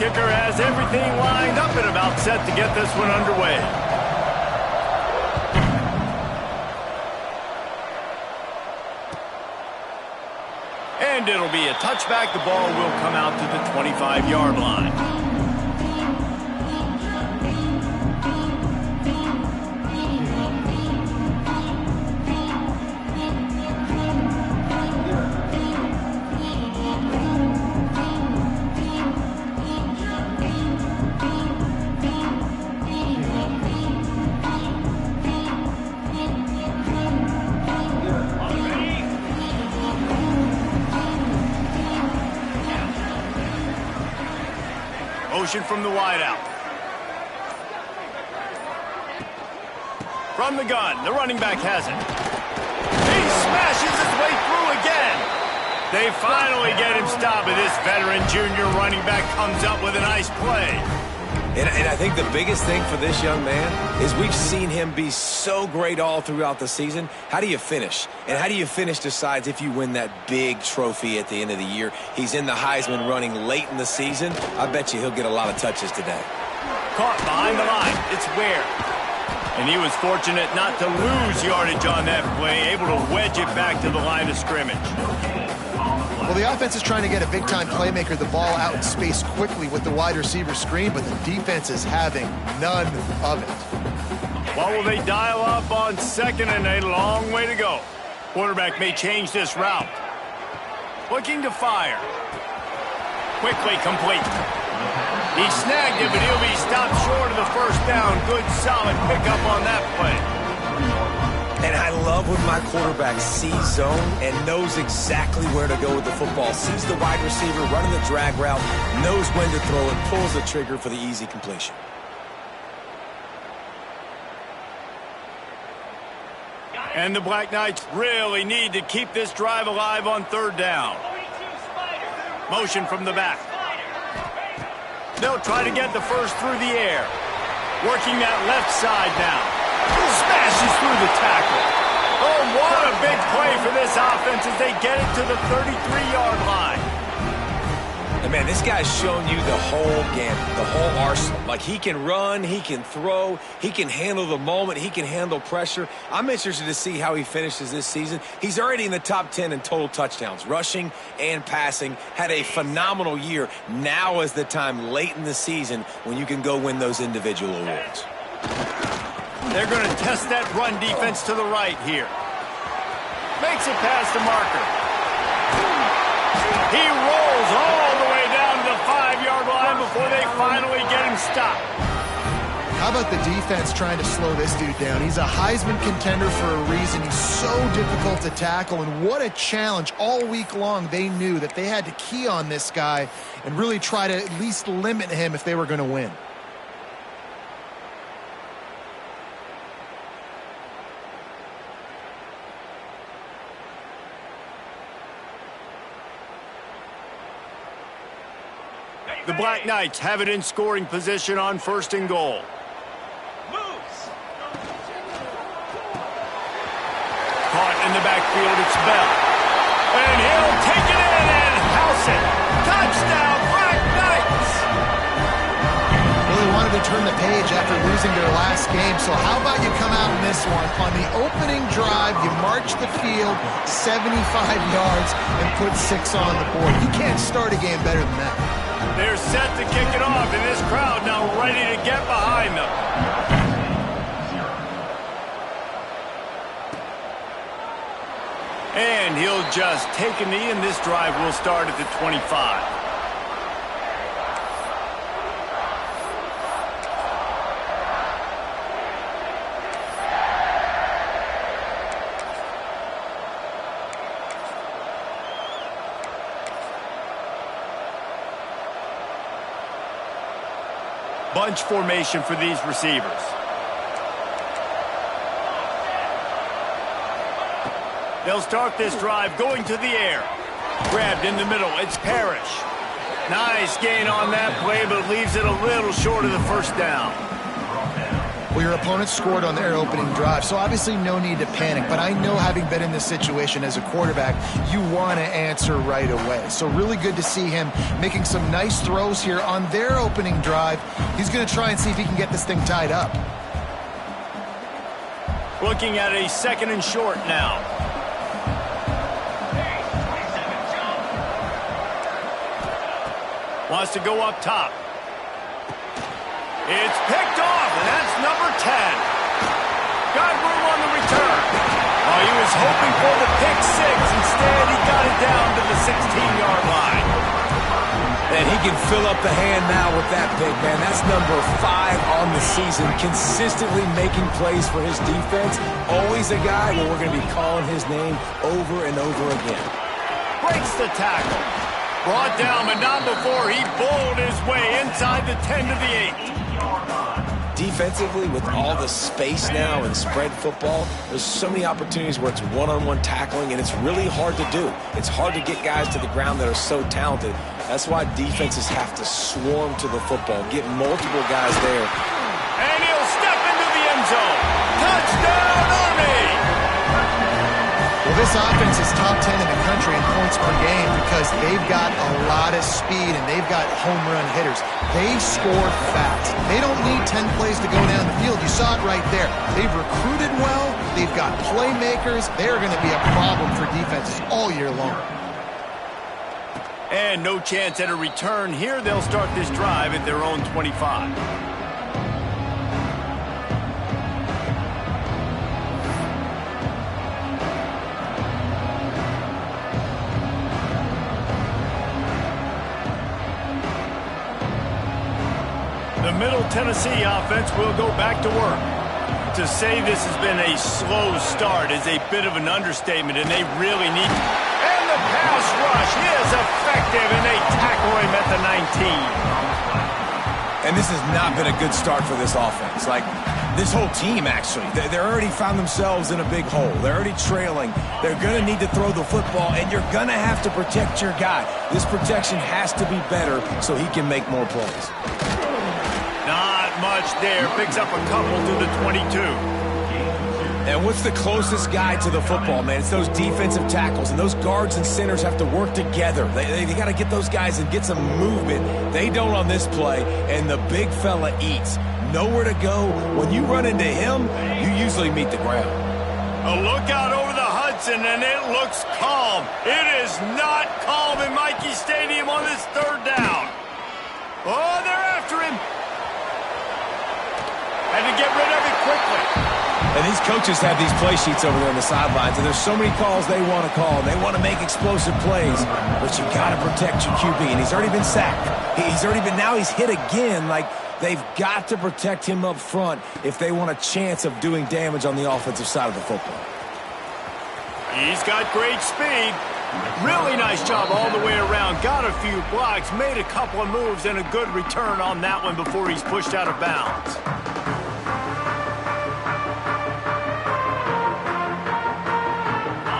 kicker has everything lined up and about set to get this one underway. And it'll be a touchback. The ball will come out to the 25-yard line. Motion from the wideout. From the gun, the running back has it. He smashes his way through again. They finally get him stopped, but this veteran junior running back comes up with a nice play. And I think the biggest thing for this young man is we've seen him be so great all throughout the season. How do you finish? And how do you finish decides if you win that big trophy at the end of the year. He's in the Heisman running late in the season. I bet you he'll get a lot of touches today. Caught behind the line. It's Ware. And he was fortunate not to lose yardage on that play, able to wedge it back to the line of scrimmage. Well, the offense is trying to get a big-time playmaker the ball out in space quickly with the wide receiver screen, but the defense is having none of it. What will they dial up on second and a long way to go? Quarterback may change this route. Looking to fire. Quickly complete. He snagged it, but he'll be stopped short of the first down. Good, solid pickup on that play. And I love when my quarterback sees zone and knows exactly where to go with the football. Sees the wide receiver running the drag route, knows when to throw it, pulls the trigger for the easy completion. And the Black Knights really need to keep this drive alive on third down. Motion from the back. They'll try to get the first through the air. Working that left side now. Smashes through the tackle. Oh, what a big play for this offense as they get it to the 33-yard line. And man, this guy's shown you the whole gamut, the whole arsenal. Like, he can run, he can throw, he can handle the moment, he can handle pressure. I'm interested to see how he finishes this season. He's already in the top 10 in total touchdowns, rushing and passing. Had a phenomenal year. Now is the time late in the season when you can go win those individual awards. They're going to test that run defense to the right here. Makes it past the marker. He rolls all the way down to the 5-yard line before they finally get him stopped. How about the defense trying to slow this dude down? He's a Heisman contender for a reason. He's so difficult to tackle, and what a challenge all week long. They knew that they had to key on this guy and really try to at least limit him if they were going to win. The Black Knights have it in scoring position on first and goal. Caught in the backfield, it's Bell. And he'll take it in and house it. Touchdown, Black Knights! Really wanted to turn the page after losing their last game, so how about you come out in this one? On the opening drive, you march the field 75 yards and put 6 on the board. You can't start a game better than that. They're set to kick it off, and this crowd now ready to get behind them. And he'll just take a knee, and this drive will start at the 25. Bunch formation for these receivers. They'll start this drive going to the air. Grabbed in the middle, it's Parrish. Nice gain on that play, but leaves it a little short of the first down. Well, your opponent scored on their opening drive, so obviously no need to panic. But I know, having been in this situation as a quarterback, you want to answer right away. So really good to see him making some nice throws here on their opening drive. He's going to try and see if he can get this thing tied up. Looking at a 2nd and short now. Wants to go up top. It's picked off, and that's number 10. Got room on the return. Oh, he was hoping for the pick 6. Instead, he got it down to the 16-yard line. And he can fill up the hand now with that pick, man. That's number 5 on the season, consistently making plays for his defense. Always a guy where we're going to be calling his name over and over again. Breaks the tackle. Brought down, but not before he bowled his way inside the 10 to the 8. Defensively, with all the space now and spread football, there's so many opportunities where it's one-on-one tackling, and it's really hard to do. It's hard to get guys to the ground that are so talented. That's why defenses have to swarm to the football, get multiple guys there. And he'll step into the end zone. Touchdown, Army! Well, this offense is top 10 in the country in points per game because they've got a lot of speed and they've got home run hitters. They score fast. They don't need 10 plays to go down the field. You saw it right there. They've recruited well. They've got playmakers. They're going to be a problem for defenses all year long. And no chance at a return here. They'll start this drive at their own 25. The Middle Tennessee offense will go back to work. To say this has been a slow start is a bit of an understatement, and they really need to. And the pass rush is effective, and they tackle him at the 19. And this has not been a good start for this offense. Like, this whole team, actually. They're already found themselves in a big hole. They're already trailing. They're going to need to throw the football, and you're going to have to protect your guy. This protection has to be better so he can make more plays. Not much there. Picks up a couple to the 22. And what's the closest guy to the football, man? It's those defensive tackles, and those guards and centers have to work together. They got to get those guys and get some movement. They don't on this play, and the big fella eats. Nowhere to go. When you run into him, you usually meet the ground. A look out over the Hudson, and it looks calm. It is not calm in Michie Stadium on this 3rd down. Oh, they're after him. Had to get rid of it quickly. And these coaches have these play sheets over there on the sidelines, and there's so many calls they want to call. They want to make explosive plays, but you got to protect your QB, and he's already been sacked. Now he's hit again. Like, they've got to protect him up front if they want a chance of doing damage on the offensive side of the football. He's got great speed. Really nice job all the way around. Got a few blocks, made a couple of moves, and a good return on that one before he's pushed out of bounds.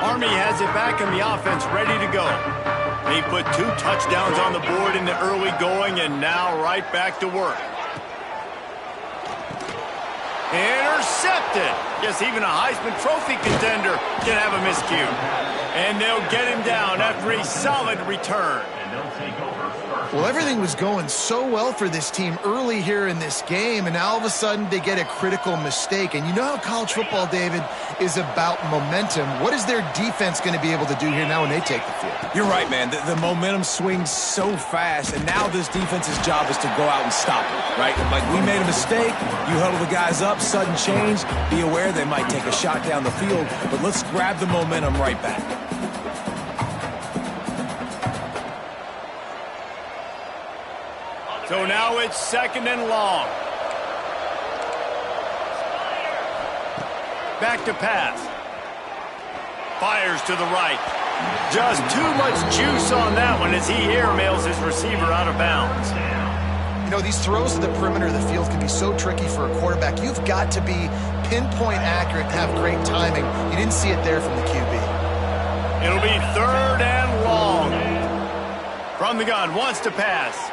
Army has it back in the offense, ready to go. They put 2 touchdowns on the board in the early going, and now right back to work. Intercepted. Yes, even a Heisman Trophy contender can have a miscue. And they'll get him down after a solid return. Well, everything was going so well for this team early here in this game, and now all of a sudden they get a critical mistake. And you know how college football, David, is about momentum. What is their defense going to be able to do here now when they take the field? You're right, man. The momentum swings so fast, and now this defense's job is to go out and stop it, right? Like, we made a mistake, you huddle the guys up, sudden change, be aware they might take a shot down the field, but let's grab the momentum right back. So now it's 2nd and long. Back to pass. Fires to the right. Just too much juice on that one as he airmails his receiver out of bounds. You know, these throws to the perimeter of the field can be so tricky for a quarterback. You've got to be pinpoint accurate to have great timing. You didn't see it there from the QB. It'll be 3rd and long. From the gun, wants to pass.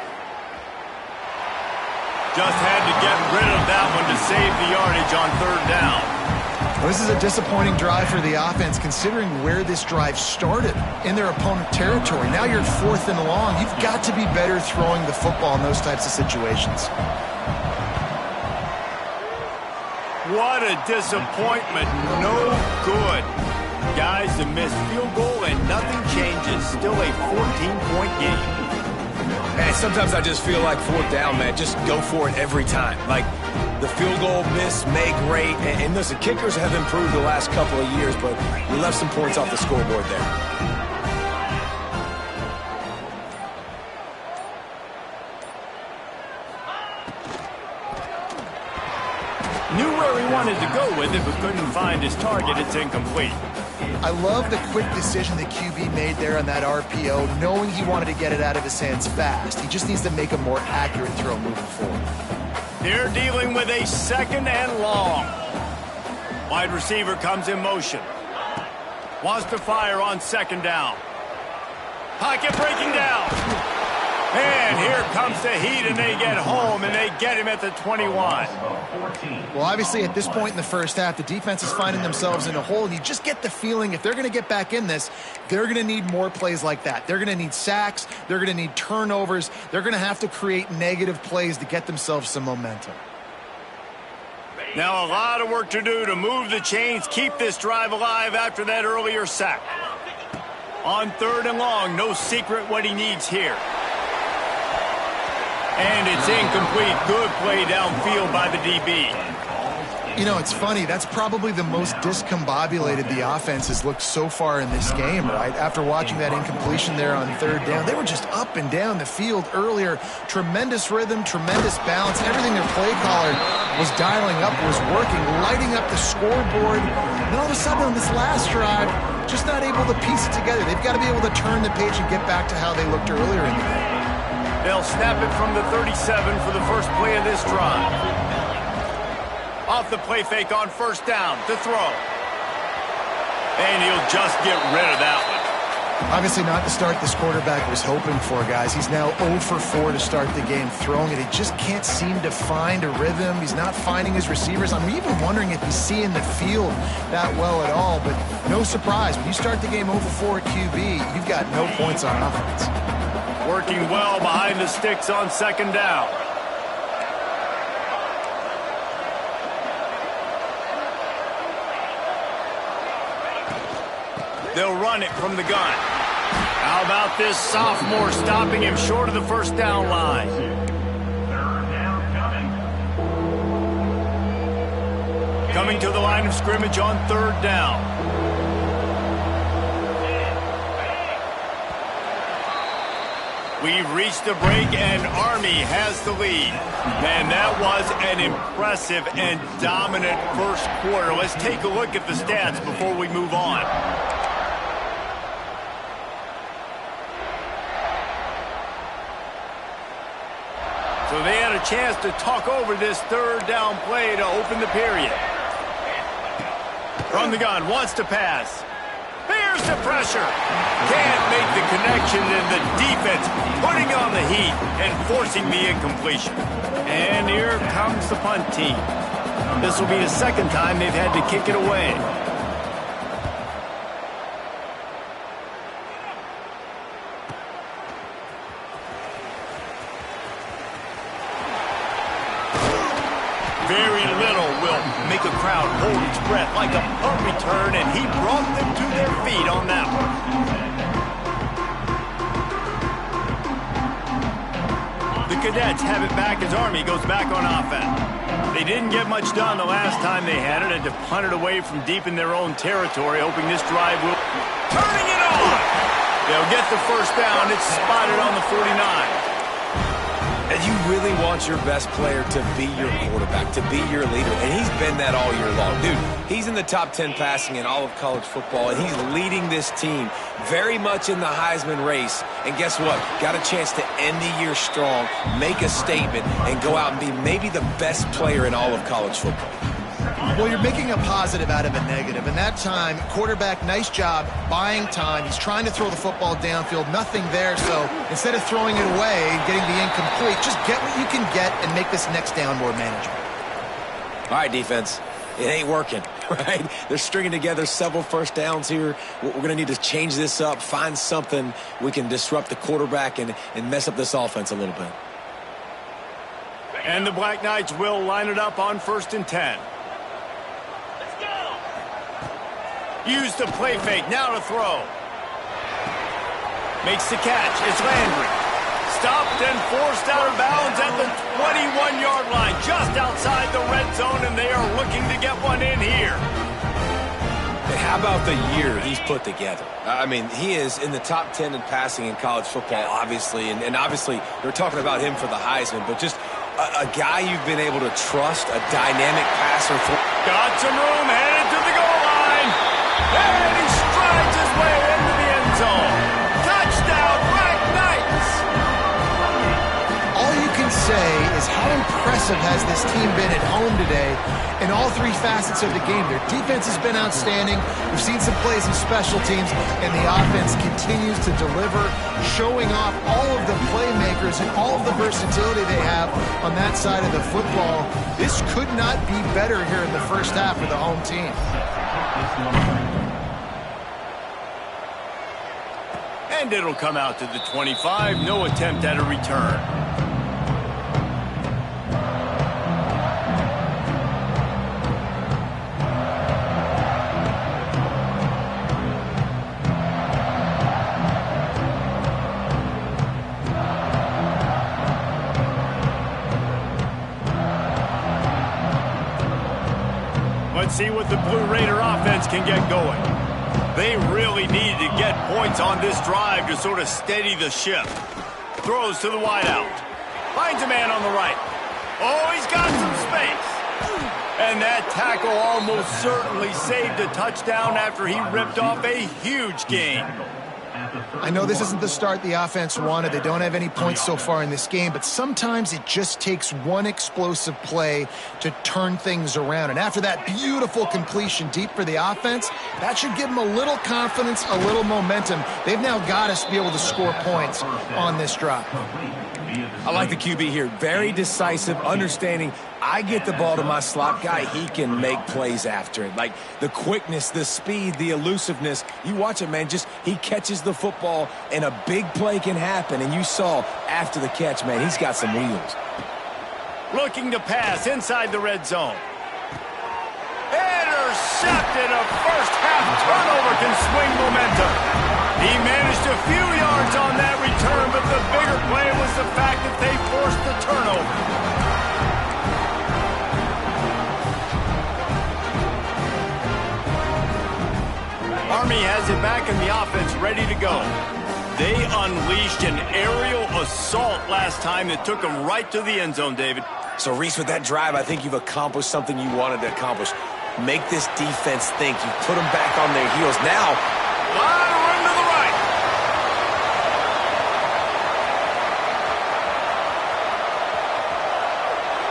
Just had to get rid of that one to save the yardage on third down. Well, this is a disappointing drive for the offense, considering where this drive started, in their opponent territory. Now you're at 4th and long. You've got to be better throwing the football in those types of situations. What a disappointment. No good. Guys, a missed field goal and nothing changes. Still a 14-point game. Man, sometimes I just feel like 4th down, man. Just go for it every time. Like, the field goal miss, make great. And listen, kickers have improved the last couple of years, but we left some points off the scoreboard there. Knew where he wanted to go with it, but couldn't find his target. It's incomplete. I love the quick decision the QB made there on that RPO, knowing he wanted to get it out of his hands fast. He just needs to make a more accurate throw moving forward. They're dealing with a 2nd and long. Wide receiver comes in motion. Wants to fire on 2nd down. Pocket breaking down. And here comes the heat, and they get home, and they get him at the 21. Well, obviously, at this point in the first half, the defense is finding themselves in a hole, and you just get the feeling if they're going to get back in this, they're going to need more plays like that. They're going to need sacks. They're going to need turnovers. They're going to have to create negative plays to get themselves some momentum. Now a lot of work to do to move the chains, keep this drive alive after that earlier sack. On 3rd and long, no secret what he needs here. And it's incomplete. Good play downfield by the DB. You know, it's funny. That's probably the most discombobulated the offense has looked so far in this game, right? After watching that incompletion there on 3rd down, they were just up and down the field earlier. Tremendous rhythm, tremendous balance. Everything their play caller was dialing up was working, lighting up the scoreboard. And all of a sudden on this last drive, just not able to piece it together. They've got to be able to turn the page and get back to how they looked earlier in the game. They'll snap it from the 37 for the first play of this drive. Off the play fake on 1st down to throw. And he'll just get rid of that one. Obviously not the start this quarterback was hoping for, guys. He's now 0 for 4 to start the game throwing it. He just can't seem to find a rhythm. He's not finding his receivers. I'm even wondering if he's seeing the field that well at all. But no surprise, when you start the game 0 for 4 at QB, you've got no points on offense. Working well behind the sticks on 2nd down. They'll run it from the gun. How about this sophomore stopping him short of the 1st down line? Coming to the line of scrimmage on 3rd down. We've reached the break, and Army has the lead. And that was an impressive and dominant first quarter. Let's take a look at the stats before we move on. So they had a chance to talk over this 3rd down play to open the period. From the gun, wants to pass. Here's the pressure. Can't make the connection, and the defense putting on the heat and forcing the incompletion. And here comes the punt team. This will be the 2nd time they've had to kick it away. Very little will make a crowd hold its breath like a punt return, and he brought them to their feet on that one. The Cadets have it back as Army goes back on offense. They didn't get much done the last time they had it, and to punt it away from deep in their own territory, hoping this drive will... Turning it on! They'll get the 1st down. It's spotted on the 49. And you really want your best player to be your quarterback, to be your leader. And he's been that all year long. Dude, he's in the top 10 passing in all of college football, and he's leading this team very much in the Heisman race. And guess what? Got a chance to end the year strong, make a statement, and go out and be maybe the best player in all of college football. Well, you're making a positive out of a negative. And that time, quarterback, nice job buying time. He's trying to throw the football downfield. Nothing there. So instead of throwing it away and getting the incomplete, just get what you can get and make this next down more manageable. All right, defense. It ain't working, right? They're stringing together several first downs here. We're going to need to change this up, find something we can disrupt the quarterback and mess up this offense a little bit. And the Black Knights will line it up on 1st and 10. Let's go. Use the play fake. Now to throw. Makes the catch. It's Landry. Stopped and forced out of bounds at the 21-yard line, just outside the red zone, and they are looking to get one in here. And how about the year he's put together? I mean, he is in the top 10 in passing in college football, obviously, and obviously they're talking about him for the Heisman, but just a guy you've been able to trust, a dynamic passer. Got some room, headed to the goal line, and he strides his way into the end zone. Touchdown, Black Knights! All you can say is how impressive has this team been at home today in all three facets of the game. Their defense has been outstanding. We've seen some plays in special teams, and the offense continues to deliver, showing off all of the playmakers and all of the versatility they have on that side of the football. This could not be better here in the first half for the home team. And it'll come out to the 25. No attempt at a return. Let's see what the Blue Raider offense can get going. They really need to get points on this drive to sort of steady the ship. Throws to the wideout. Finds a man on the right. Oh, he's got some space. And that tackle almost certainly saved a touchdown after he ripped off a huge gain. I know this isn't the start the offense wanted. They don't have any points so far in this game, but sometimes it just takes one explosive play to turn things around. And after that beautiful completion deep for the offense, that should give them a little confidence, a little momentum. They've now got us to be able to score points on this drive. I like the QB here. Very decisive, understanding I get the ball to my slot guy, he can make plays after it. Like the quickness, the speed, the elusiveness. You watch it, man, just he catches the football and a big play can happen. And you saw after the catch, man, he's got some wheels. Looking to pass inside the red zone. Intercepted. A first half turnover can swing momentum. He managed a few yards on that return, but the bigger play was the fact that they forced the turnover. Army has it back and the offense ready to go. They unleashed an aerial assault last time that took them right to the end zone, David. So, Reese, with that drive, I think you've accomplished something you wanted to accomplish. Make this defense think. You put them back on their heels. Now, lot of room to the right.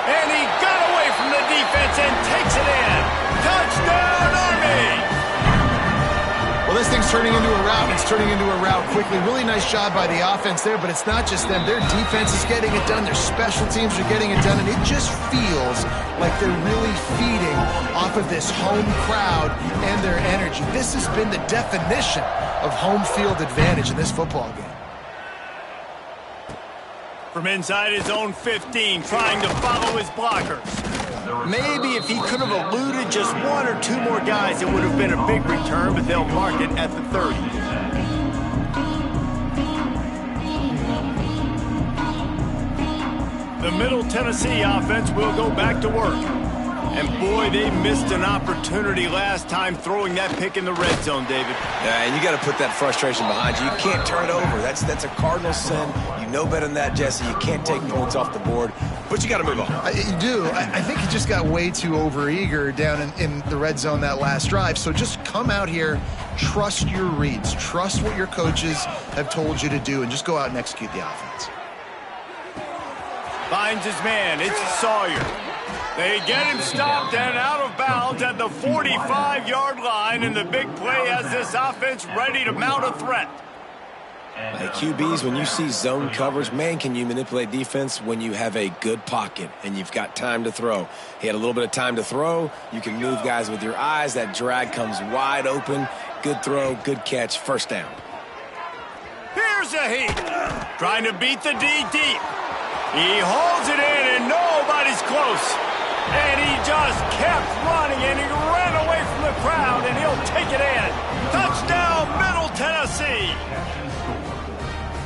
And he got away from the defense and takes it in. Touchdown, Army! Well, this thing's turning into a rout, and it's turning into a rout quickly. Really nice job by the offense there, but it's not just them. Their defense is getting it done. Their special teams are getting it done, and it just feels like they're really feeding off of this home crowd and their energy. This has been the definition of home field advantage in this football game. From inside his own 15, trying to follow his blockers. Maybe if he could have eluded just one or two more guys, it would have been a big return, but they'll mark it at the 30. The Middle Tennessee offense will go back to work. And boy, they missed an opportunity last time throwing that pick in the red zone, David. Yeah, and you got to put that frustration behind you. You can't turn it over. That's a cardinal sin. You know better than that, Jesse. You can't take points off the board, but you got to move on. You do. I think he just got way too overeager down in the red zone that last drive. So just come out here, trust your reads, trust what your coaches have told you to do, and just go out and execute the offense. Finds his man. It's Sawyer. They get him stopped and out of bounds at the 45-yard line, and the big play has this offense ready to mount a threat. Hey, QBs, when you see zone coverage, man, can you manipulate defense when you have a good pocket and you've got time to throw. He had a little bit of time to throw. You can move guys with your eyes. That drag comes wide open. Good throw, good catch, first down. Here's a heat. Trying to beat the D deep. He holds it in, and nobody's close. And he just kept running, and he ran away from the crowd, and he'll take it in. Touchdown, Middle Tennessee.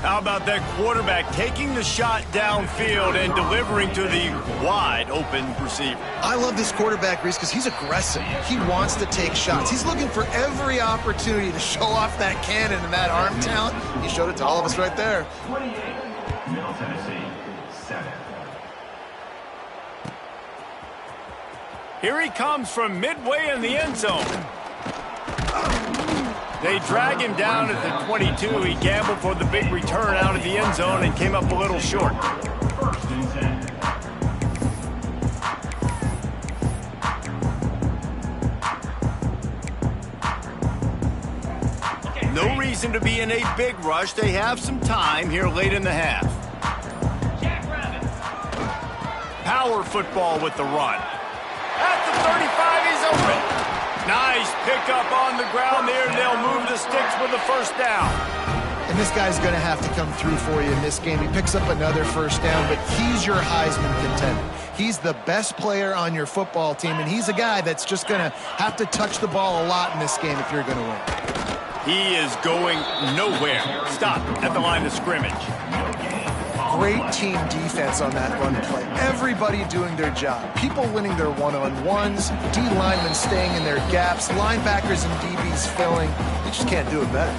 How about that quarterback taking the shot downfield and delivering to the wide-open receiver? I love this quarterback, Reese, because he's aggressive. He wants to take shots. He's looking for every opportunity to show off that cannon and that arm talent. He showed it to all of us right there. 28, Middle Tennessee, 7. Here he comes from midway in the end zone. They drag him down at the 22. He gambled for the big return out of the end zone and came up a little short. First and 10. No reason to be in a big rush. They have some time here late in the half. Power football with the run. At the 35, he's open. Nice pickup on the ground there, and they'll move the sticks with the first down. And this guy's going to have to come through for you in this game. He picks up another first down, but he's your Heisman contender. He's the best player on your football team, and he's a guy that's just going to have to touch the ball a lot in this game if you're going to win. He is going nowhere. Stop at the line of scrimmage. Great team defense on that run play. Everybody doing their job. People winning their one-on-ones, D linemen staying in their gaps, linebackers and DBs filling. You just can't do it better.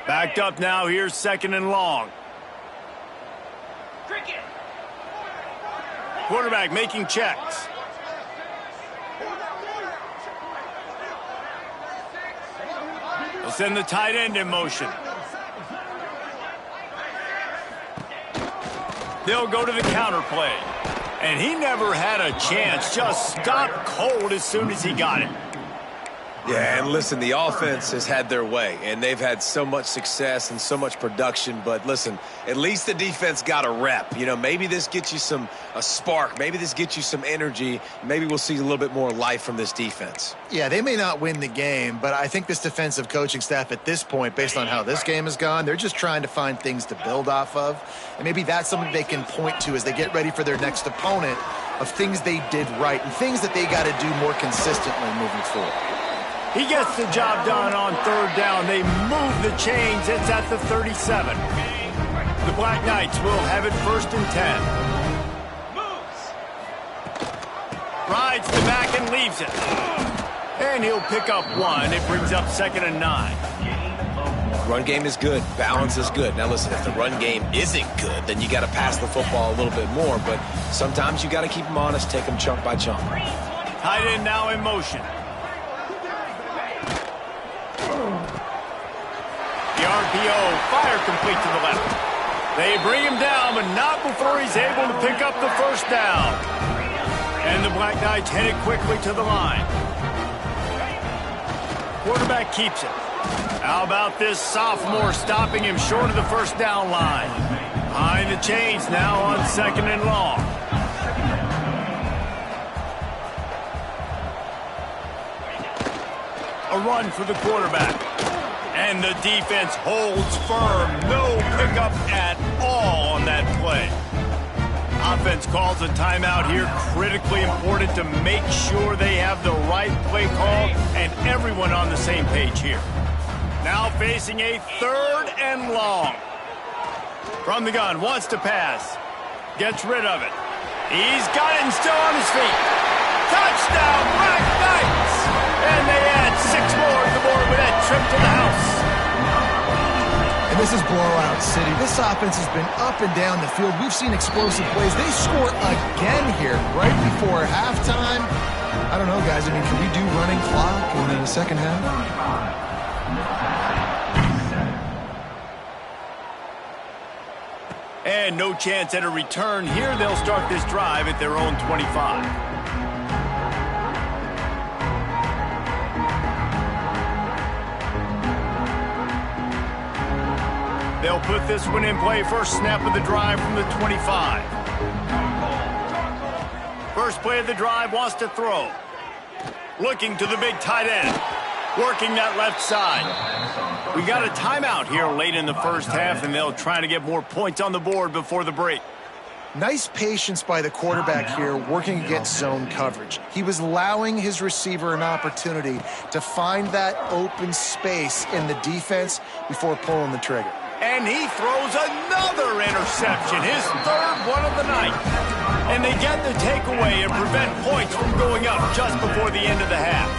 Backed up now. Here's second and long. Quarterback making checks. They'll send the tight end in motion. They'll go to the counter play. And he never had a chance. Just stopped cold as soon as he got it. Yeah, and listen, the offense has had their way, and they've had so much success and so much production. But listen, at least the defense got a rep. You know, maybe this gets you a spark. Maybe this gets you some energy. Maybe we'll see a little bit more life from this defense. Yeah, they may not win the game, but I think this defensive coaching staff at this point, based on how this game has gone, they're just trying to find things to build off of. And maybe that's something they can point to as they get ready for their next opponent, of things they did right and things that they got to do more consistently moving forward. He gets the job done on third down. They move the chains. It's at the 37. The Black Knights will have it first and 10. Rides the back and leaves it. And he'll pick up one. It brings up second and 9. Run game is good. Balance is good. Now listen, if the run game isn't good, then you got to pass the football a little bit more. But sometimes you got to keep them honest, take them chunk by chunk. Tight end now in motion. The RPO, fire complete to the left. They bring him down, but not before he's able to pick up the first down. And the Black Knights headed quickly to the line. Quarterback keeps it. How about this sophomore stopping him short of the first down line? Behind the chains now on second and long. A run for the quarterback. And the defense holds firm. No pickup at all on that play. Offense calls a timeout here. Critically important to make sure they have the right play call and everyone on the same page here. Now facing a third and long. From the gun, wants to pass. Gets rid of it. He's got it and still on his feet. Touchdown, Black Knights! And they add 6 more to the board with that trip to the house. And this is blowout city. This offense has been up and down the field. We've seen explosive plays. They score again here right before halftime. I don't know, guys. I mean, can we do running clock in the second half? And no chance at a return here. They'll start this drive at their own 25. They'll put this one in play. First snap of the drive from the 25. First play of the drive, wants to throw. Looking to the big tight end. Working that left side. We got a timeout here late in the first half, and they'll try to get more points on the board before the break. Nice patience by the quarterback here, working against zone coverage. He was allowing his receiver an opportunity to find that open space in the defense before pulling the trigger. And he throws another interception, his third one of the night. And they get the takeaway and prevent points from going up just before the end of the half.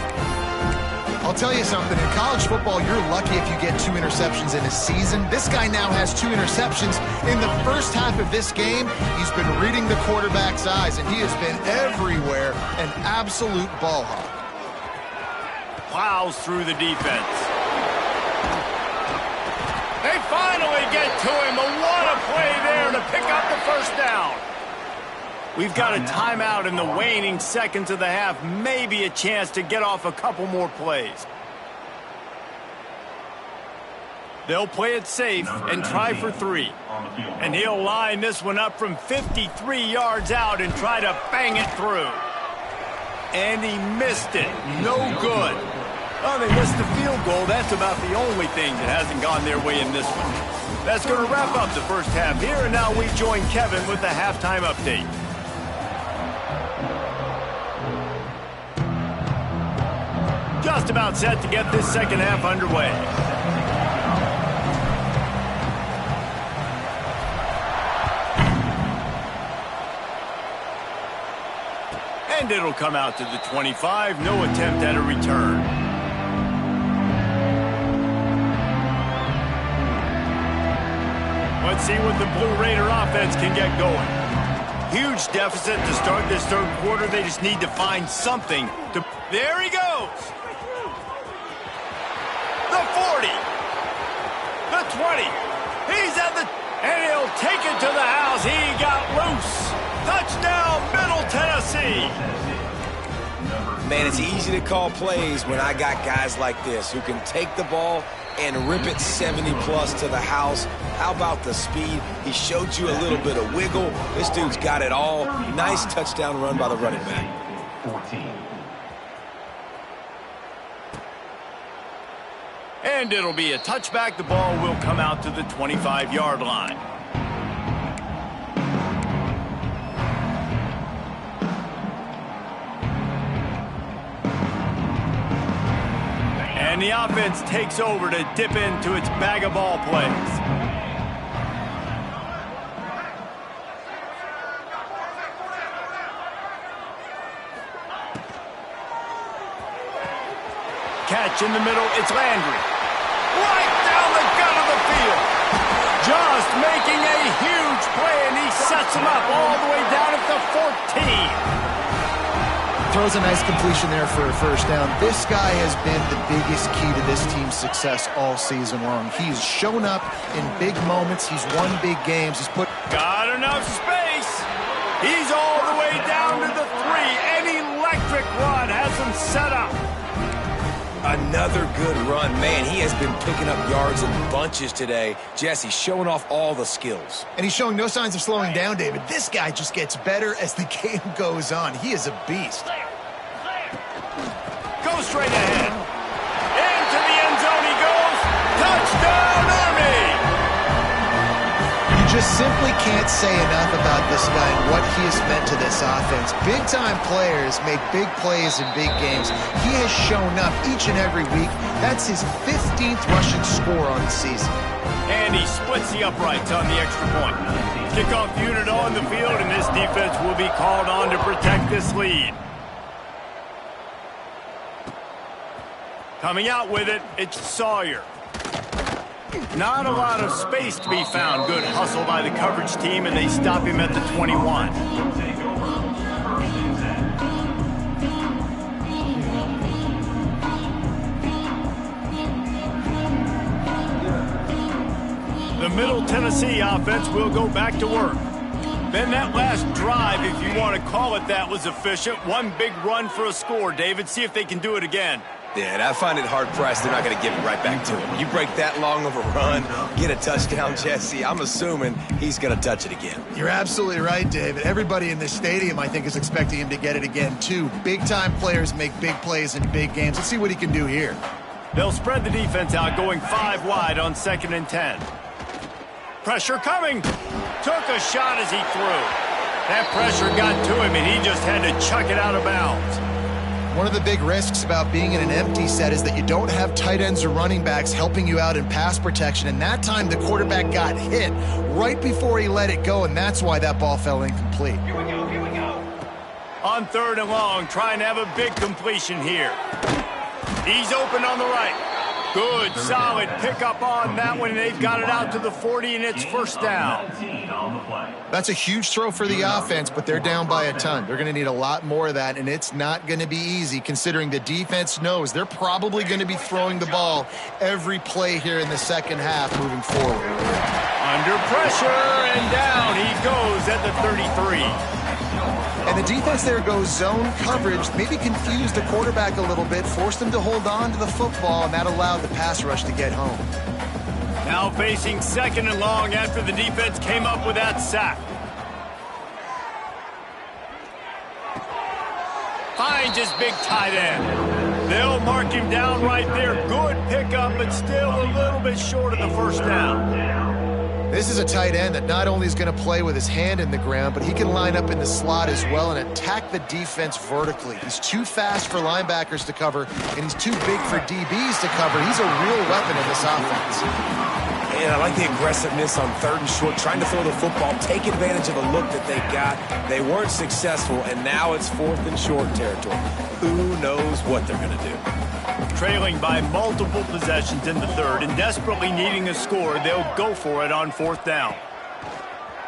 I'll tell you something, in college football, you're lucky if you get 2 interceptions in a season. This guy now has 2 interceptions. In the first half of this game, he's been reading the quarterback's eyes, and he has been everywhere, an absolute ball hawk. Plows through the defense. They finally get to him. What a play there to pick up the first down. We've got a timeout in the waning seconds of the half. Maybe a chance to get off a couple more plays. They'll play it safe and try for 3. And he'll line this one up from 53 yards out and try to bang it through. And he missed it. No good. Well, they missed the field goal. That's about the only thing that hasn't gone their way in this one. That's going to wrap up the first half here, and now we join Kevin with the halftime update. Just about set to get this second half underway. And it'll come out to the 25. No attempt at a return. Let's see what the Blue Raider offense can get going. Huge deficit to start this third quarter. They just need to find something to... There he goes! The 40. The 20. He's at the... And he'll take it to the house. He got loose. Touchdown, Middle Tennessee. Man, it's easy to call plays when I got guys like this who can take the ball and rip it 70-plus to the house. How about the speed? He showed you a little bit of wiggle. This dude's got it all. Nice touchdown run by the running back. 14. And it'll be a touchback. The ball will come out to the 25-yard line. And the offense takes over to dip into its bag of ball plays. Catch in the middle, it's Landry. Right down the gut of the field. Just making a huge play, and he sets him up all the way down at the 14. Throws a nice completion there for a first down. This guy has been the biggest key to this team's success all season long. He's shown up in big moments. He's won big games. He's put... Got enough space. He's all the way down to the 3. An electric run has him set up. Another good run. Man, he has been picking up yards in bunches today. Jesse showing off all the skills. And he's showing no signs of slowing down, David. This guy just gets better as the game goes on. He is a beast. Go straight ahead. Into the end zone he goes. Touchdown, Army! You just simply can't say enough about this guy and what he has meant to this offense. Big-time players make big plays in big games. He has shown up each and every week. That's his 15th rushing score on the season. And he splits the uprights on the extra point. Kickoff unit on the field, and this defense will be called on to protect this lead. Coming out with it, it's Sawyer. Not a lot of space to be found. Good hustle by the coverage team, and they stop him at the 21. Middle Tennessee offense will go back to work. Then that last drive, if you want to call it that, was efficient. One big run for a score, David. See if they can do it again. Yeah, and I find it hard-pressed they're not going to give it right back to him. You break that long of a run, get a touchdown, Jesse, I'm assuming he's going to touch it again. You're absolutely right, David. Everybody in this stadium, I think, is expecting him to get it again, too. Big-time players make big plays in big games. Let's see what he can do here. They'll spread the defense out, going 5 wide on 2nd and 10. Pressure coming. Took a shot as he threw. That pressure got to him, and he just had to chuck it out of bounds. One of the big risks about being in an empty set is that you don't have tight ends or running backs helping you out in pass protection. And that time, the quarterback got hit right before he let it go, and that's why that ball fell incomplete. Here we go, here we go. On 3rd and long, trying to have a big completion here. He's open on the right. Good, solid pickup on that one. They've got it out to the 40, and it's 1st down. That's a huge throw for the offense, but they're down by a ton. They're going to need a lot more of that, and it's not going to be easy considering the defense knows they're probably going to be throwing the ball every play here in the second half moving forward. Under pressure, and down he goes at the 33. And the defense there goes zone coverage, maybe confused the quarterback a little bit, forced him to hold on to the football, and that allowed the pass rush to get home. Now facing 2nd and long after the defense came up with that sack. Finds his big tight end. They'll mark him down right there. Good pickup, but still a little bit short of the 1st down. This is a tight end that not only is going to play with his hand in the ground, but he can line up in the slot as well and attack the defense vertically. He's too fast for linebackers to cover, and he's too big for DBs to cover. He's a real weapon in this offense. And I like the aggressiveness on 3rd and short, trying to throw the football, take advantage of the look that they got. They weren't successful, and now it's 4th and short territory. Who knows what they're going to do? Trailing by multiple possessions in the 3rd and desperately needing a score, they'll go for it on 4th down.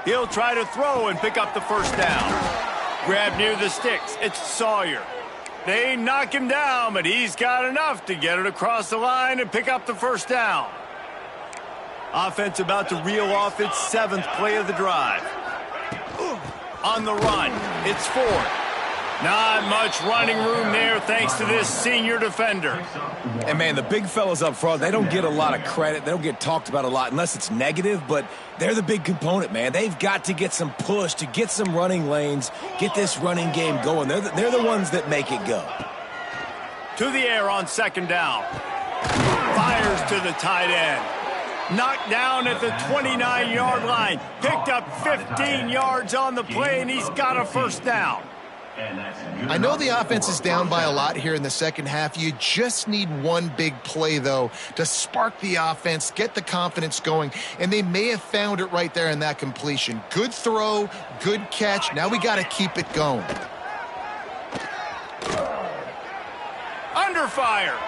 He'll try to throw and pick up the 1st down. Grab near the sticks. It's Sawyer. They knock him down, but he's got enough to get it across the line and pick up the 1st down. Offense about to reel off its 7th play of the drive. On the run, it's 4th. Not much running room there thanks to this senior defender. And, man, the big fellas up front, they don't get a lot of credit. They don't get talked about a lot unless it's negative, but they're the big component, man. They've got to get some push, to get some running lanes, get this running game going. They're the ones that make it go. To the air on 2nd down. Fires to the tight end. Knocked down at the 29-yard line. Picked up 15 yards on the play, and he's got a 1st down. I know the offense is down by a lot here in the second half. You just need one big play, though, to spark the offense, get the confidence going, and they may have found it right there in that completion. Good throw, good catch. Now we got to keep it going. Under fire.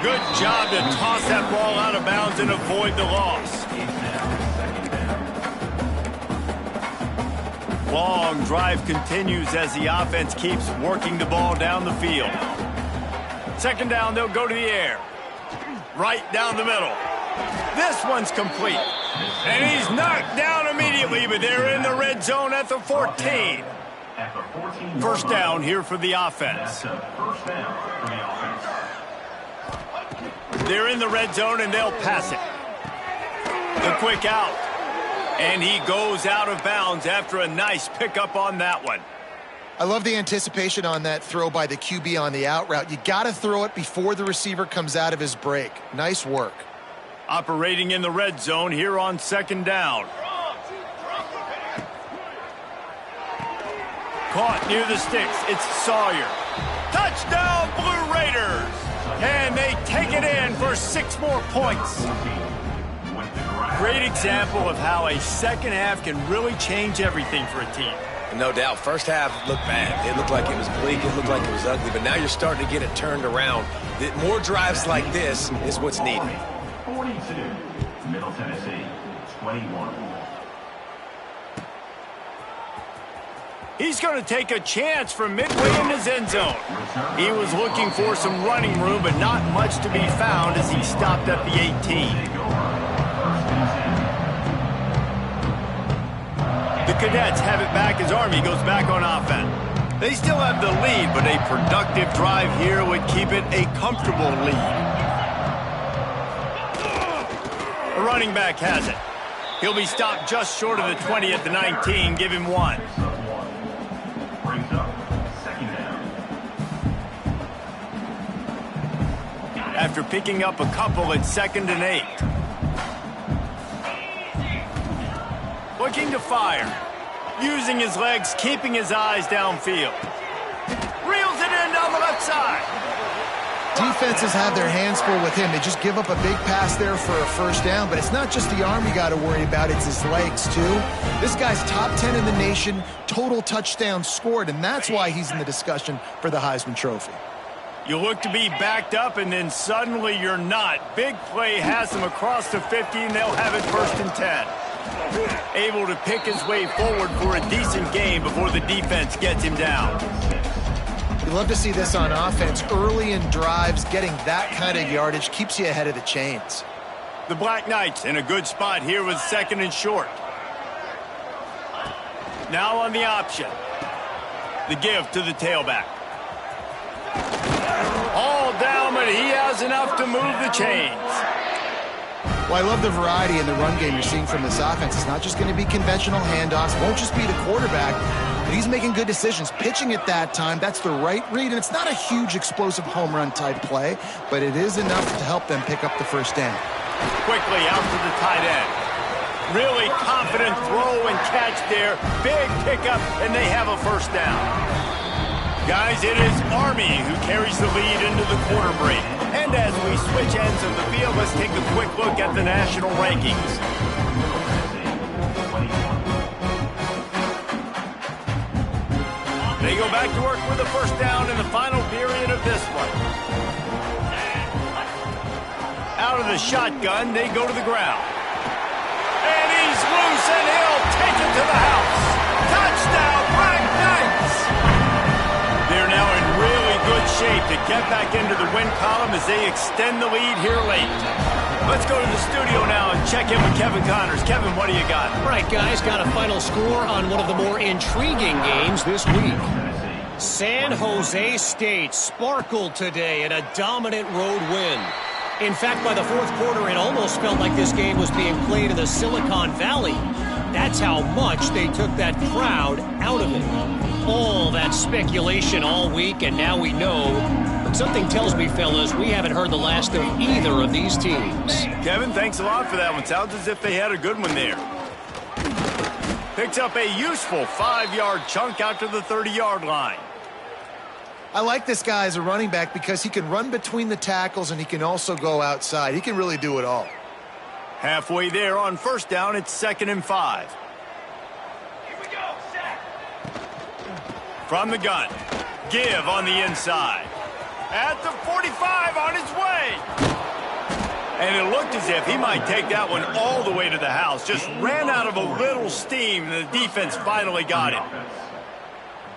Good job to toss that ball out of bounds and avoid the loss. Long drive continues as the offense keeps working the ball down the field. 2nd down, they'll go to the air. Right down the middle. This one's complete. And he's knocked down immediately, but they're in the red zone at the 14. 1st down here for the offense. They're in the red zone, and they'll pass it. The quick out. And he goes out of bounds after a nice pickup on that one. I love the anticipation on that throw by the QB on the out route. You got to throw it before the receiver comes out of his break. Nice work. Operating in the red zone here on 2nd down. Caught near the sticks. It's Sawyer. Touchdown, Blue Raiders! And they take it in for 6 more points. Great example of how a second half can really change everything for a team. No doubt. 1st half looked bad. It looked like it was bleak. It looked like it was ugly. But now you're starting to get it turned around. More drives like this is what's needed. 42, Middle Tennessee, 21. He's going to take a chance from midway in his end zone. He was looking for some running room, but not much to be found as he stopped at the 18. Cadets have it back as Army goes back on offense. They still have the lead, but a productive drive here would keep it a comfortable lead. The running back has it. He'll be stopped just short of the 20 at the 19. Give him 1. Brings up second down. After picking up a couple at 2nd and 8. Looking to fire. Using his legs, keeping his eyes downfield. Reels it in down the left side. Defenses have their hands full with him. They just give up a big pass there for a first down, but it's not just the arm you got to worry about, it's his legs too. This guy's top 10 in the nation, total touchdowns scored, and that's why he's in the discussion for the Heisman Trophy. You look to be backed up, and then suddenly you're not. Big play has them across the 50, and they'll have it 1st and 10. Able to pick his way forward for a decent game before the defense gets him down. You love to see this on offense. Early in drives, getting that kind of yardage keeps you ahead of the chains. The Black Knights in a good spot here with 2nd and short. Now on the option. The give to the tailback. All down, but he has enough to move the chains. Well, I love the variety in the run game you're seeing from this offense. It's not just going to be conventional handoffs. Won't just be the quarterback, but he's making good decisions. Pitching at that time, that's the right read, and it's not a huge explosive home run type play, but it is enough to help them pick up the first down. Quickly out to the tight end. Really confident throw and catch there. Big pickup, and they have a first down. Guys, it is Army who carries the lead into the quarter break. And as we switch ends of the field, let's take a quick look at the national rankings. They go back to work with a first down in the final period of this one. Out of the shotgun, they go to the ground. And he's loose, and he'll take it to the house. Touchdown, Black Knights! They're now in really good shape to get back into the win column as they extend the lead here late. Let's go to the studio now and check in with Kevin Connors. Kevin, what do you got? All right, guys, got a final score on one of the more intriguing games this week. San Jose State sparkled today in a dominant road win. In fact, by the 4th quarter, it almost felt like this game was being played in the Silicon Valley. That's how much they took that crowd out of it. All that speculation all week, and now we know. But something tells me, fellas, we haven't heard the last of either of these teams. Kevin, thanks a lot for that one. Sounds as if they had a good one there. Picks up a useful 5-yard chunk out to the 30-yard line. I like this guy as a running back because he can run between the tackles and he can also go outside. He can really do it all. Halfway there on first down, it's 2nd and 5. Here we go, set. From the gun, give on the inside. At the 45 on his way. And it looked as if he might take that one all the way to the house. Just ran out of a little steam, and the defense finally got it.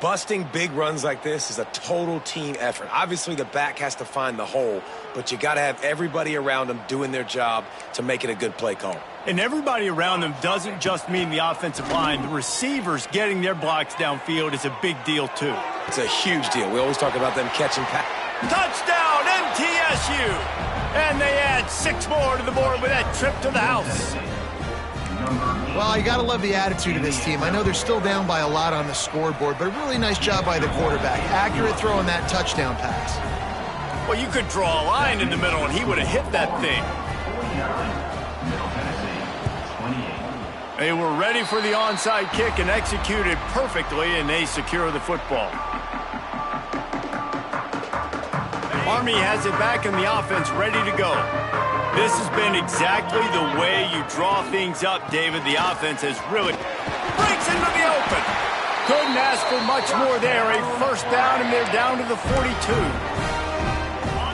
Busting big runs like this is a total team effort. Obviously, the back has to find the hole, but you got to have everybody around them doing their job to make it a good play call. And everybody around them doesn't just mean the offensive line. The receivers getting their blocks downfield is a big deal, too. It's a huge deal. We always talk about them catching pass. Touchdown, MTSU! And they add 6 more to the board with that trip to the house. Well, you got to love the attitude of this team. I know they're still down by a lot on the scoreboard, but a really nice job by the quarterback. Accurate throw on that touchdown pass. Well, you could draw a line in the middle, and he would have hit that thing. They were ready for the onside kick and executed perfectly, and they secure the football. Army has it back in the offense, ready to go. This has been exactly the way you draw things up, David. The offense has really breaks into the open. Couldn't ask for much more there. A first down, and they're down to the 42.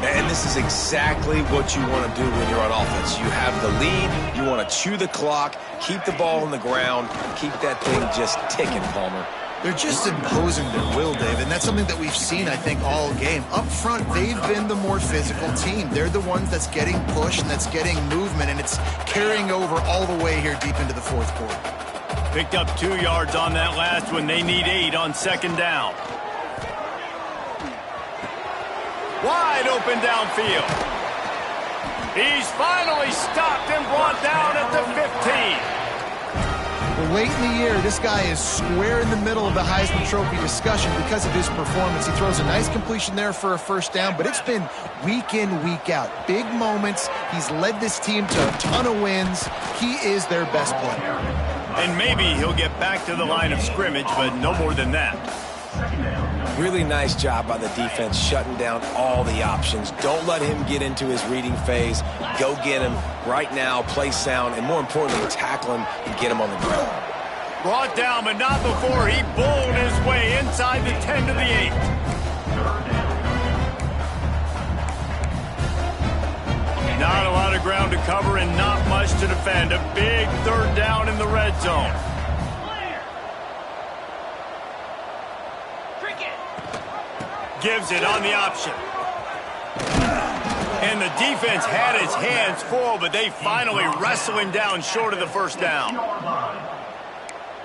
And this is exactly what you want to do when you're on offense. You have the lead. You want to chew the clock, keep the ball on the ground, keep that thing just ticking, Palmer. They're just imposing their will, David, and that's something that we've seen, I think, all game. Up front, they've been the more physical team. They're the ones that's getting pushed and that's getting movement, and it's carrying over all the way here deep into the 4th quarter. Picked up 2 yards on that last one. They need 8 on second down. Wide open downfield. He's finally stopped and brought down at the 15. Well, late in the year, this guy is square in the middle of the Heisman Trophy discussion because of his performance. He throws a nice completion there for a first down, but it's been week in, week out. Big moments. He's led this team to a ton of wins. He is their best player. And maybe he'll get back to the line of scrimmage, but no more than that. Really nice job by the defense shutting down all the options. Don't let him get into his reading phase. Go get him right now, play sound, and more importantly, tackle him and get him on the ground. Brought down, but not before he bowled his way inside the 10 to the 8. Not a lot of ground to cover and not much to defend. A big third down in the red zone. Gives it on the option. And the defense had his hands full, but they finally wrestle him down short of the first down.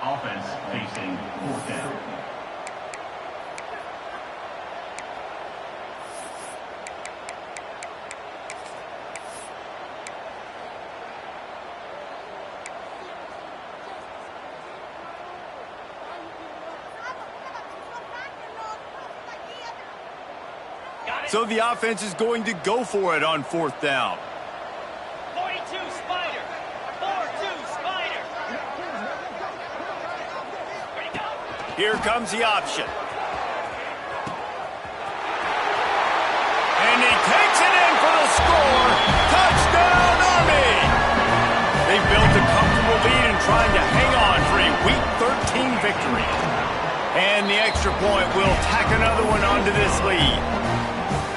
Offense facing 4th down. So the offense is going to go for it on 4th down. 42 Spider. 4-2 Spider. Ready to go. Here comes the option. And he takes it in for the score. Touchdown, Army! They built a comfortable lead and trying to hang on for a Week 13 victory. And the extra point will tack another one onto this lead.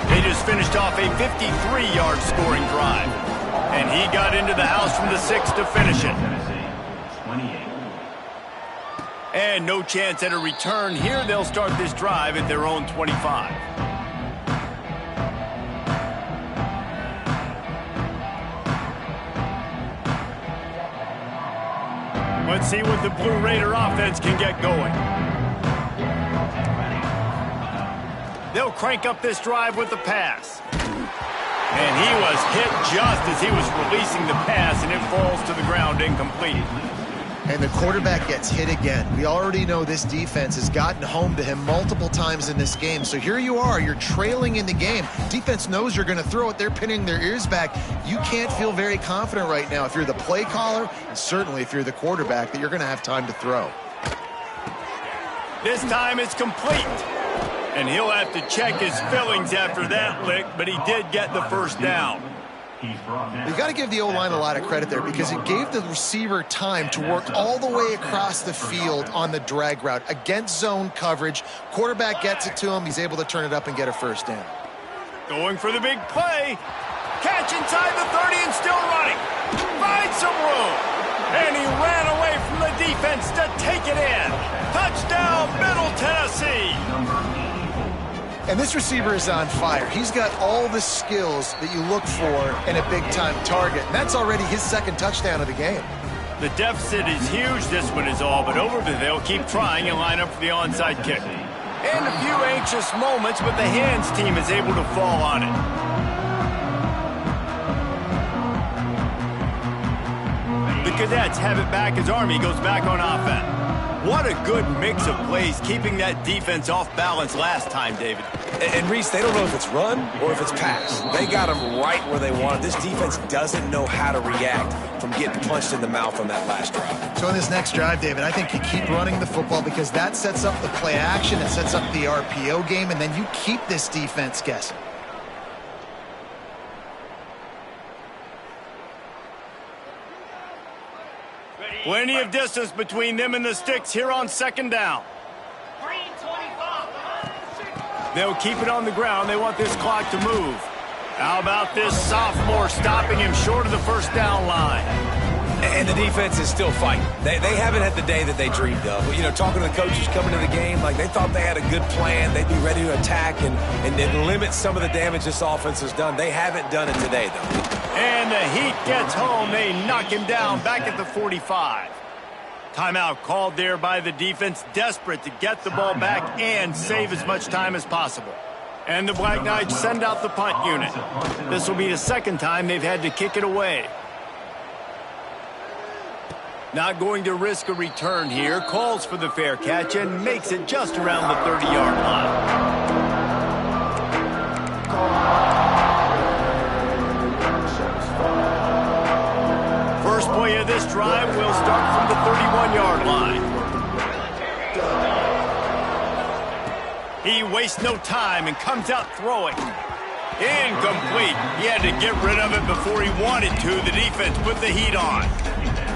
They just finished off a 53-yard scoring drive. And he got into the house from the 6 to finish it. 28. And no chance at a return. Here they'll start this drive at their own 25. Let's see what the Blue Raider offense can get going. They'll crank up this drive with the pass. And he was hit just as he was releasing the pass, and it falls to the ground incomplete. And the quarterback gets hit again. We already know this defense has gotten home to him multiple times in this game. So here you are, you're trailing in the game. Defense knows you're going to throw it. They're pinning their ears back. You can't feel very confident right now if you're the play caller, and certainly if you're the quarterback, that you're going to have time to throw. This time it's complete. And he'll have to check his fillings after that lick, but he did get the first down. You've got to give the O-line a lot of credit there because it gave the receiver time to work all the way across the field on the drag route against zone coverage. Quarterback gets it to him. He's able to turn it up and get a first down. Going for the big play. Catch inside the 30 and still running. Finds some room. And he ran away from the defense to take it in. Touchdown, Middle Tennessee. And this receiver is on fire. He's got all the skills that you look for in a big-time target. And that's already his second touchdown of the game. The deficit is huge, this one is all, but over there they'll keep trying and line up for the onside kick. And a few anxious moments, but the hands team is able to fall on it. The Cadets have it back as Army goes back on offense. What a good mix of plays, keeping that defense off balance last time, David. And Reese, they don't know if it's run or if it's pass. They got them right where they want it. This defense doesn't know how to react from getting punched in the mouth on that last drive. So in this next drive, David, I think you keep running the football because that sets up the play action, it sets up the RPO game, and then you keep this defense guessing. Plenty of distance between them and the sticks here on second down. They'll keep it on the ground. They want this clock to move. How about this sophomore stopping him short of the first down line? And the defense is still fighting. They haven't had the day that they dreamed of. You know, talking to the coaches coming to the game, like they thought they had a good plan. They'd be ready to attack and limit some of the damage this offense has done. They haven't done it today, though. And the Heat gets home. They knock him down back at the 45. Timeout called there by the defense, desperate to get the ball back and save as much time as possible. And the Black Knights send out the punt unit. This will be the second time they've had to kick it away. Not going to risk a return here. Calls for the fair catch and makes it just around the 30-yard line. First play of this drive will start from the 31-yard line. He wastes no time and comes out throwing. Incomplete. He had to get rid of it before he wanted to. The defense put the heat on.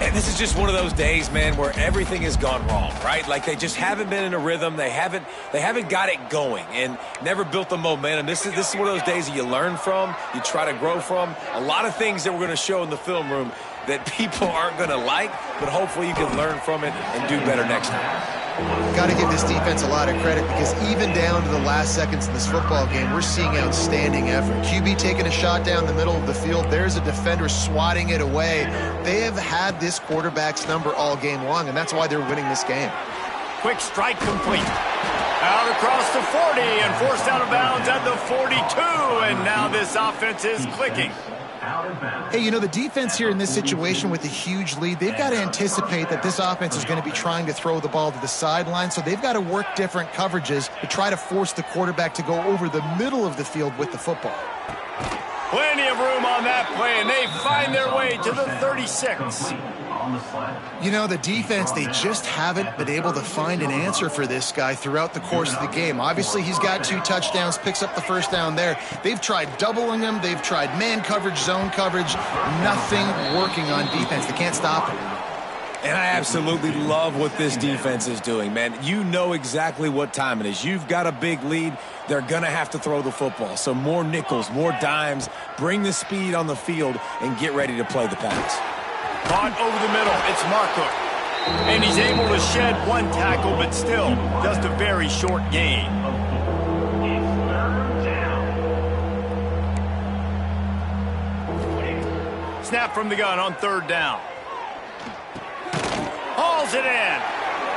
And this is just one of those days, man, where everything has gone wrong, right? Like they just haven't been in a rhythm. They haven't got it going and never built the momentum. This is one of those days that you learn from, you try to grow from. A lot of things that we're going to show in the film room that people aren't going to like, but hopefully you can learn from it and do better next time. Got to give this defense a lot of credit because even down to the last seconds of this football game, we're seeing outstanding effort. QB taking a shot down the middle of the field. There's a defender swatting it away. They have had this quarterback's number all game long, and that's why they're winning this game. Quick strike complete. Out across the 40 and forced out of bounds at the 42, and now this offense is clicking. Hey, you know, the defense here in this situation with a huge lead, they've got to anticipate that this offense is going to be trying to throw the ball to the sideline, so they've got to work different coverages to try to force the quarterback to go over the middle of the field with the football. Plenty of room on that play, and they find their way to the 36. You know, the defense, they just haven't been able to find an answer for this guy throughout the course of the game. Obviously, he's got 2 touchdowns, picks up the first down there. They've tried doubling him. They've tried man coverage, zone coverage. Nothing working on defense. They can't stop him. And I absolutely love what this defense is doing, man. You know exactly what time it is. You've got a big lead. They're going to have to throw the football. So more nickels, more dimes, bring the speed on the field, and get ready to play the pass. Caught over the middle. It's Marco. And he's able to shed 1 tackle, but still just a very short gain. Snap from the gun on 3rd down. Hauls it in.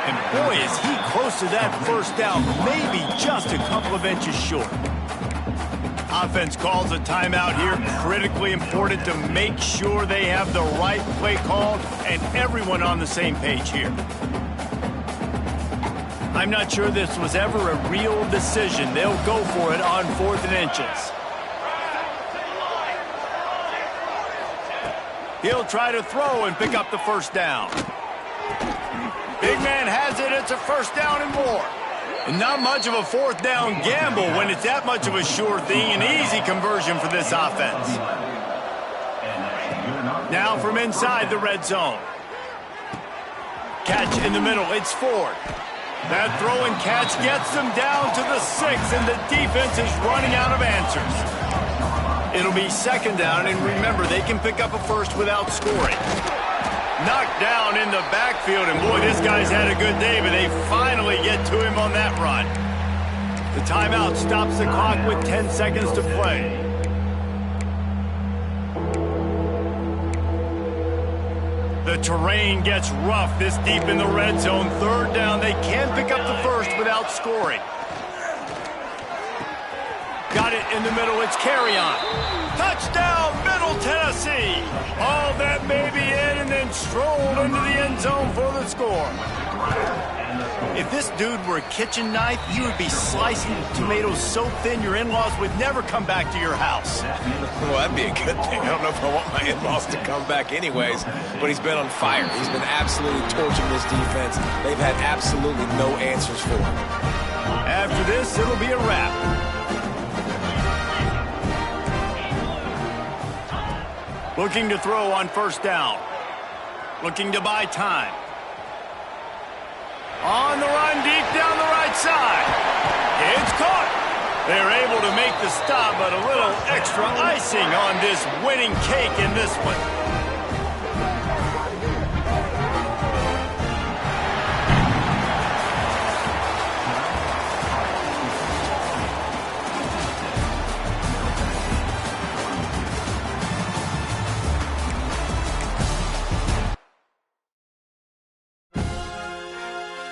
And boy, is he close to that first down. Maybe just a couple of inches short. Offense calls a timeout here. Critically important to make sure they have the right play called and everyone on the same page here. I'm not sure this was ever a real decision. They'll go for it on 4th and inches. He'll try to throw and pick up the first down. Big man has it. It's a first down and more. And not much of a 4th down gamble when it's that much of a sure thing. An easy conversion for this offense. Now from inside the red zone. Catch in the middle. It's Ford. That throw and catch gets them down to the 6, and the defense is running out of answers. It'll be 2nd down, and remember, they can pick up a first without scoring. Knocked down in the backfield, and boy, this guy's had a good day, but they finally get to him on that run. The timeout stops the clock with 10 seconds to play. The terrain gets rough this deep in the red zone. 3rd down, they can pick up the first without scoring. Got it in the middle, it's Carry-On. Touchdown, Middle Tennessee. All that may be in and then strolled into the end zone for the score. If this dude were a kitchen knife, you would be slicing tomatoes so thin your in-laws would never come back to your house. Well, that'd be a good thing. I don't know if I want my in-laws to come back anyways, but he's been on fire. He's been absolutely torching this defense. They've had absolutely no answers for him. After this, it'll be a wrap. Looking to throw on 1st down. Looking to buy time. On the run, deep down the right side. It's caught. They're able to make the stop, but a little extra icing on this winning cake in this one.